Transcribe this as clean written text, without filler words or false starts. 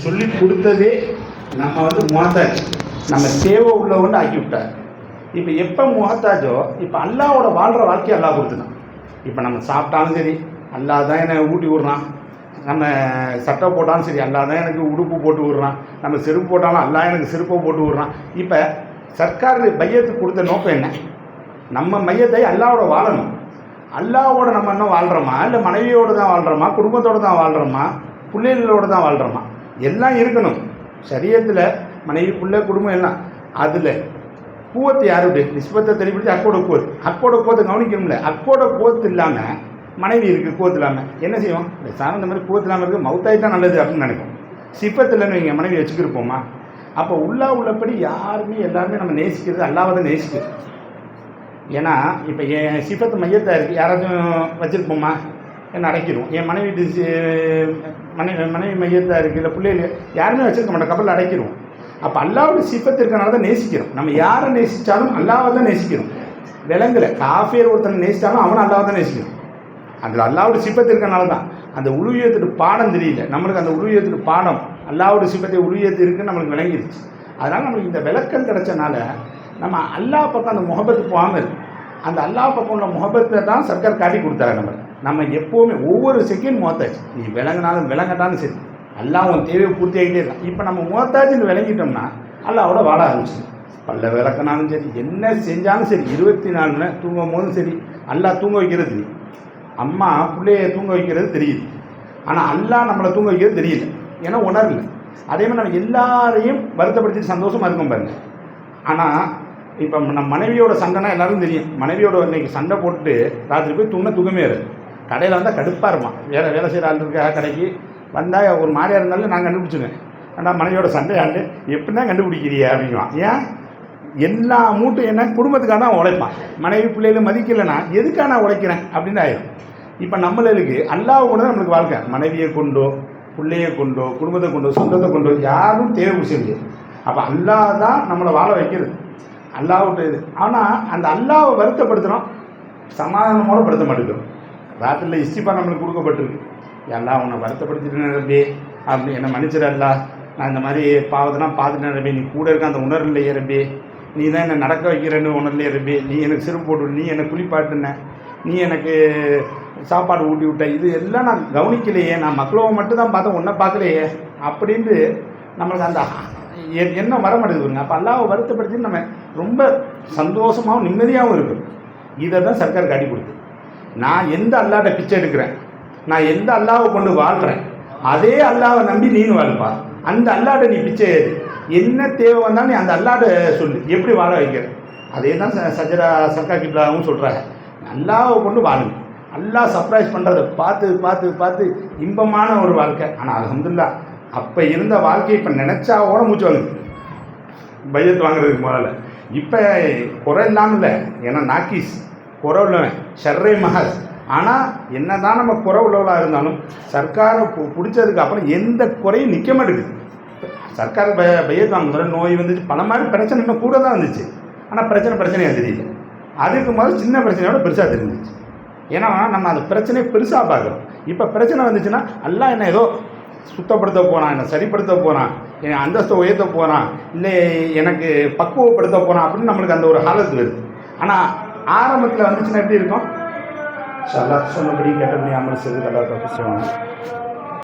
சொல்லி கொடுத்ததே நம்ம முகத்தாஜ் நம்ம தேவை உள்ளவன்னு ஆக்கி விட்டார். இப்போ எப்போ முகத்தாஜோ இப்போ அல்லாவோட வாழ்கிற வாழ்க்கையை அல்லா கொடுத்துட்டான். இப்போ நம்ம சாப்பிட்டாலும் சரி அல்லா தான் என்னை ஊட்டி விட்றான், நம்ம சட்டை போட்டாலும் சரி அல்லா தான் எனக்கு உடுப்பு போட்டு விட்றான், நம்ம செருப்பு போட்டாலும் அல்லா எனக்கு செருப்பை போட்டு விட்றான். இப்போ சர்க்கார் பையத்துக்கு கொடுத்த நோக்கம் என்ன? நம்ம மையத்தை அல்லாவோட வாழணும். அல்லாவோட நம்ம என்ன வாழ்கிறோமா, இல்லை மனைவியோடு தான் வாழ்கிறோமா, குடும்பத்தோடு தான் வாழ்கிறோமா, பிள்ளைகளோடு தான் வாழ்கிறோமா? எல்லாம் இருக்கணும். சரியத்தில் மனைவி பிள்ளை குடும்பம் எல்லாம். அதில் கூவத்து யாருடைய நிஸ்பத்தை தெளிவுபடுத்தி அக்கோட கூவத்தை கவனிக்கணும்ல. அக்கோட கூவத்து இல்லாமல் மனைவி இருக்குது, கூவத்து இல்லாமல் என்ன செய்வோம்? இந்த மாதிரி கூவத்து இல்லாமல் இருக்குது, மவுத்தாயிட்டா நல்லது அப்படின்னு நினைப்போம். சிப்பத்து இல்லைன்னு வைங்க, மனைவி வச்சுக்கிருப்போமா? அப்போ உள்ளபடி யாருமே எல்லாருமே நம்ம நேசிக்கிறது அல்லாவை தான் நேசிக்கிறது. ஏன்னா இப்போ என் சிப்பத்து மையத்தாக இருக்குது, யாராச்சும் வச்சுருப்போமா? என்ன அடைக்கிறோம். என் மனைவி மையத்தாக இருக்குது, இல்லை பிள்ளைகள் யாருமே வச்சுருக்க மாட்டோம், கப்பலில் அடைக்கிறோம். அப்போ அல்லாவோட சிப்பத்து இருக்கனால தான் நேசிக்கிறோம். நம்ம யாரை நேசித்தாலும் அல்லாவை தான் நேசிக்கிறோம். விலங்குல காஃபியர் ஒருத்தனை நேசித்தாலும் அவனை அல்லாவை தான் நேசிக்கிறோம். அதில் அல்லாவோட சிப்பத்து இருக்கனால தான். அந்த உருவியத்துக்கு பாடம் தெரியல நம்மளுக்கு. அந்த உருவியத்துக்கு பாடம் அல்லாவோட சிப்பத்தை உருவியத்து இருக்குன்னு நம்மளுக்கு விளங்கிடுச்சு. அதனால் நம்மளுக்கு இந்த விளக்கம் கிடைச்சனால நம்ம அல்லா பக்கம் அந்த முகபத்து போகாமல் இருக்கு. அந்த அல்லா பக்கம் உள்ள முகபத்தை தான் சர்க்கார் காட்டி கொடுத்தாரு. நம்ம எப்போவுமே ஒவ்வொரு செகண்ட் முகத்தாச்சு, நீ விளங்கினாலும் விளங்கட்டாலும் சரி அல்லா உன் தேவையை பூர்த்தி ஆகிட்டே இருக்கான். இப்போ நம்ம முகத்தாச்சுன்னு விளங்கிட்டோம்னா அல்லாவோட வாழ ஆரம்பிச்சு. பல்ல விளக்கினாலும் சரி என்ன செஞ்சாலும் சரி 24 மணி நேரம் தூங்கும் போதும் சரி அல்லா தூங்க வைக்கிறது தெரியும். அம்மா பிள்ளைய தூங்க வைக்கிறது தெரியுது. ஆனால் அல்லா நம்மளை தூங்க வைக்கிறது தெரியல, ஏன்னா உணரல. அதே மாதிரி நம்ம எல்லாரையும் வருத்தப்படுத்திட்டு சந்தோஷமாக இருக்கும் பாருங்க. ஆனால் இப்போ நம்ம மனைவியோட சண்டைனா எல்லாரும் தெரியும். மனைவியோட இன்னைக்கு சண்டை போட்டுட்டு ராத்திரி போய் தூங்கமே இருக்கு. கடையில் வந்தால் கடுப்பாக இருப்பான். வேலை செய்கிற ஆள் இருக்கா கடைக்கு வந்தால் ஒரு மாதிரியாக இருந்தாலும் நான் கண்டுபிடிச்சிடுவேன். ஆனால் மனைவியோட சண்டையாண்டு எப்படி தான் கண்டுபிடிக்கிறியா அப்படிங்குவான். ஏன் எல்லா மூட்டும் என்ன குடும்பத்துக்காக தான் உழைப்பான். மனைவி பிள்ளைகளை மதிக்கலைன்னா எதுக்காக நான் உழைக்கிறேன் அப்படின்னு ஆயிடும். இப்போ நம்மளுக்கு அல்லாவை கொண்டு தான் நம்மளுக்கு வாழ்க்கை. மனைவியை கொண்டோ பிள்ளையை கொண்டோ குடும்பத்தை கொண்டோ சொந்தத்தை கொண்டோ யாரும் தேவை முடியாது. அப்போ அல்லா தான் நம்மளை வாழ வைக்கிறது, அல்லாவுட்டு இது. ஆனால் அந்த அல்லாவை வருத்தப்படுத்துகிறோம், சமாதானமோடு படுத்த மாட்டேங்கிறோம். ராத்திரியில் இஸ்திஃபா நம்மளுக்கு கொடுக்கப்பட்டிருக்கு. எல்லா உன்னை வருத்தப்படுத்திட்டு ரப்பே அப்படி என்னை மன்னிச்சிடல்லா, நான் இந்த மாதிரி பாவத்தெல்லாம் பார்த்துட்டேன் ரப்பே, நீ கூட இருக்க அந்த உணர்வு இல்லையே ரப்பே, நீ தான் என்னை நடக்க வைக்கிறேன்னு உணர்லையே ரப்பே, நீ எனக்கு சிறுப்பு போட்டு, நீ என்னை குளிப்பாட்டுன, நீ எனக்கு சாப்பாடு ஊட்டி விட்ட, இது எல்லாம் நான் கவனிக்கலையே, நான் மக்களவை மட்டும் தான் பார்த்தேன், ஒன்றை பார்க்கலையே அப்படின்ட்டு நம்மளுக்கு அந்த எண்ணம் வர மாட்டேங்குதுங்க. அப்போ அல்லாவை வருத்தப்படுத்தி நம்ம ரொம்ப சந்தோஷமாகவும் நிம்மதியாகவும் இருக்கும். இதை தான் சர்க்கார் காட்டி கொடுத்து. நான் எந்த அல்லாட்ட பிச்சை எடுக்கிறேன், நான் எந்த அல்லாவை கொண்டு வாழ்கிறேன், அதே அல்லாவை நம்பி நீனு வாழ்ப்பா. அந்த அல்லாட்ட நீ பிச்சை ஏறு, என்ன தேவை வந்தாலும் நீ அந்த அல்லாட்ட சொல்லு, எப்படி வாழ வைக்கிற. அதே தான் சஜரா சர்க்கார் கிப்லாவும் சொல்கிறாங்க. அல்லாவை கொண்டு வாழுங்க. அல்லா சர்ப்ரைஸ் பண்ணுறதை பார்த்து பார்த்து பார்த்து இன்பமான ஒரு வாழ்க்கை. ஆனால் அல்ஹம்துலில்லாஹ் அப்போ இருந்த வாழ்க்கை இப்போ நினச்சாவோட மூச்சு வாங்குது. பையத்து வாங்குறதுக்கு முதல்ல இப்போ குறை இல்லாமல் இல்லை, ஏன்னா நாக்கீஸ் குறை உள்ளவன் ஷர்ரை மஹஸ். ஆனால் என்ன தான் நம்ம குறை உள்ளவளாக இருந்தாலும் சர்க்காரை பிடிச்சதுக்கு அப்புறம் எந்த குறையும் நிற்க மாட்டேங்குது. சர்க்கார் பையத்து வாங்க நோய் வந்துச்சு, பல மாதிரி பிரச்சனை இன்னும் கூட தான் வந்துச்சு. ஆனால் பிரச்சனையாக தெரியல. அதுக்கு முதல்ல சின்ன பிரச்சனையோட பெருசாக தெரிஞ்சிச்சு. ஏன்னா நம்ம அந்த பிரச்சனையை பெருசாக பார்க்குறோம். இப்போ பிரச்சனை வந்துச்சுன்னா எல்லாம் என்ன ஏதோ சுத்தப்படுத்த போகிறான், என்னை சரிப்படுத்த போகிறான், என் அந்தஸ்தை உயர்த்த போகிறான், இல்லை எனக்கு பக்குவப்படுத்த போகிறான் அப்படின்னு நம்மளுக்கு அந்த ஒரு ஹாலத்து வருது. ஆனால் ஆரம்பத்தில் வந்துச்சுன்னா எப்படி இருக்கும்? சொன்னபடி கேட்டபடி அமல் செய்து நல்லா தப்பு செய்வாங்க.